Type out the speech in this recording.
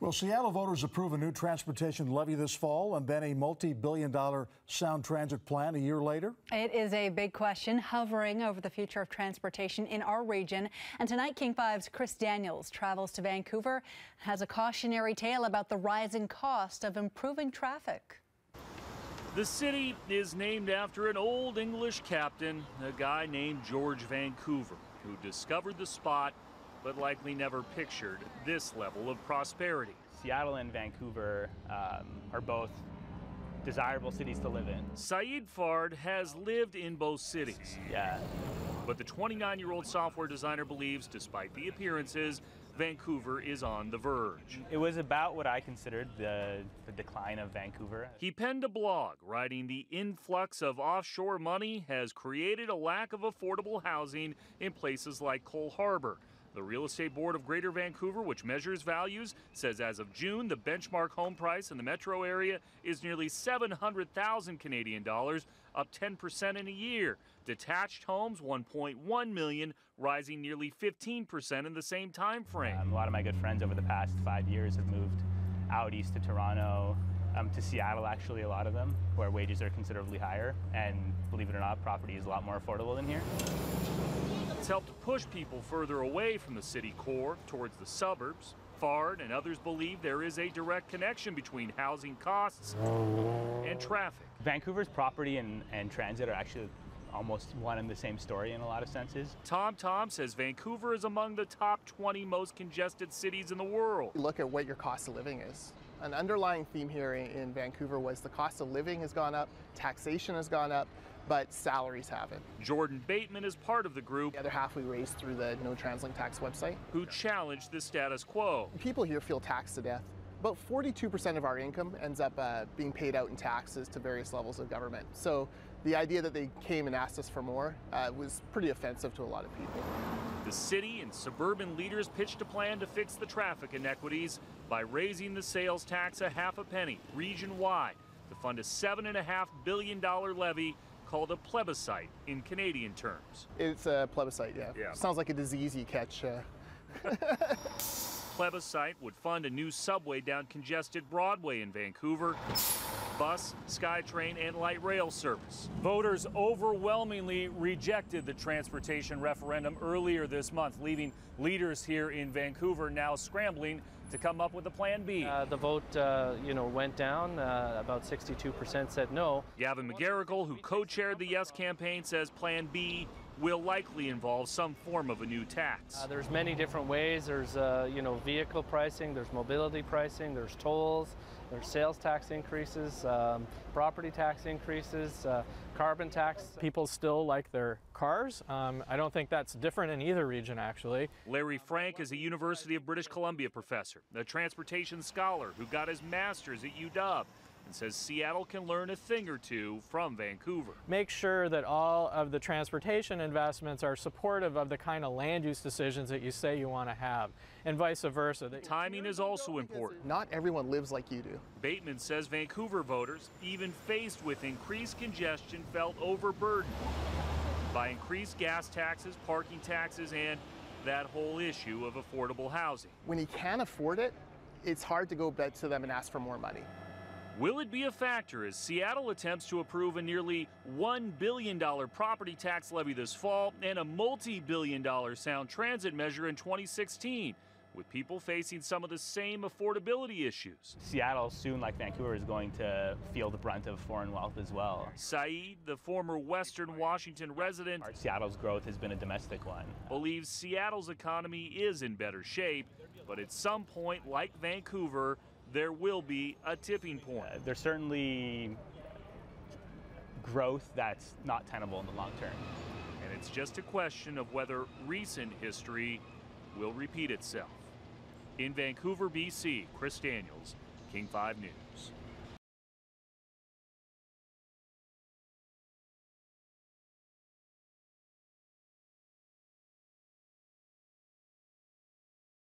Will Seattle voters approve a new transportation levy this fall and then a multi-billion-dollar Sound Transit plan a year later? It is a big question hovering over the future of transportation in our region. And tonight, King 5's Chris Daniels travels to Vancouver and has a cautionary tale about the rising cost of improving traffic. The city is named after an old English captain, a guy named George Vancouver, who discovered the spot but likely never pictured this level of prosperity. Seattle and Vancouver are both desirable cities to live in. Saeed Fard has lived in both cities. Yeah. But the 29-year-old software designer believes, despite the appearances, Vancouver is on the verge. It was about what I considered the decline of Vancouver. He penned a blog writing the influx of offshore money has created a lack of affordable housing in places like Cole Harbour. The Real Estate Board of Greater Vancouver, which measures values, says as of June, the benchmark home price in the metro area is nearly 700,000 Canadian dollars, up 10% in a year. Detached homes, 1.1 million, rising nearly 15% in the same time frame. A lot of my good friends over the past 5 years have moved out east to Toronto, to Seattle, actually, a lot of them, where wages are considerably higher. And believe it or not, property is a lot more affordable than here. It's helped push people further away from the city core towards the suburbs. Fard and others believe there is a direct connection between housing costs and traffic. Vancouver's property and transit are actually almost one and the same story in a lot of senses. Tom says Vancouver is among the top 20 most congested cities in the world. Look at what your cost of living is. An underlying theme here in Vancouver was the cost of living has gone up, taxation has gone up, but salaries haven't. Jordan Bateman is part of the group. The other half we raised through the No TransLink tax website. Who challenged the status quo. People here feel taxed to death. About 42% of our income ends up being paid out in taxes to various levels of government. So the idea that they came and asked us for more was pretty offensive to a lot of people. The city and suburban leaders pitched a plan to fix the traffic inequities by raising the sales tax a half a penny region-wide to fund a $7.5 billion levy called a plebiscite in Canadian terms. It's a plebiscite, yeah. Sounds like a disease you catch. Plebiscite would fund a new subway down congested Broadway in Vancouver, bus, SkyTrain, and light rail service. Voters overwhelmingly rejected the transportation referendum earlier this month, leaving leaders here in Vancouver now scrambling to come up with a plan B. The vote, went down. About 62% said no. Gavin McGarrigle, who co-chaired the Yes campaign, says Plan B will likely involve some form of a new tax. There's many different ways. There's, vehicle pricing, there's mobility pricing, there's tolls, there's sales tax increases, property tax increases, carbon tax. People still like their cars. I don't think that's different in either region, actually. Larry Frank is a University of British Columbia professor, a transportation scholar who got his master's at UW, and says Seattle can learn a thing or two from Vancouver. Make sure that all of the transportation investments are supportive of the kind of land use decisions that you say you want to have, and vice versa. Timing is also important. Not everyone lives like you do. Bateman says Vancouver voters, even faced with increased congestion, felt overburdened by increased gas taxes, parking taxes, and that whole issue of affordable housing. When you can't afford it, it's hard to go back to them and ask for more money. Will it be a factor as Seattle attempts to approve a nearly $1 billion property tax levy this fall and a multi-billion-dollar Sound Transit measure in 2016, with people facing some of the same affordability issues? Seattle, soon like Vancouver, is going to feel the brunt of foreign wealth as well. Saeed, the former Western Washington resident, Seattle's growth has been a domestic one. Believes Seattle's economy is in better shape, but at some point, like Vancouver, there will be a tipping point. There's certainly growth that's not tenable in the long term. And it's just a question of whether recent history will repeat itself. In Vancouver, BC, Chris Daniels, King 5 News.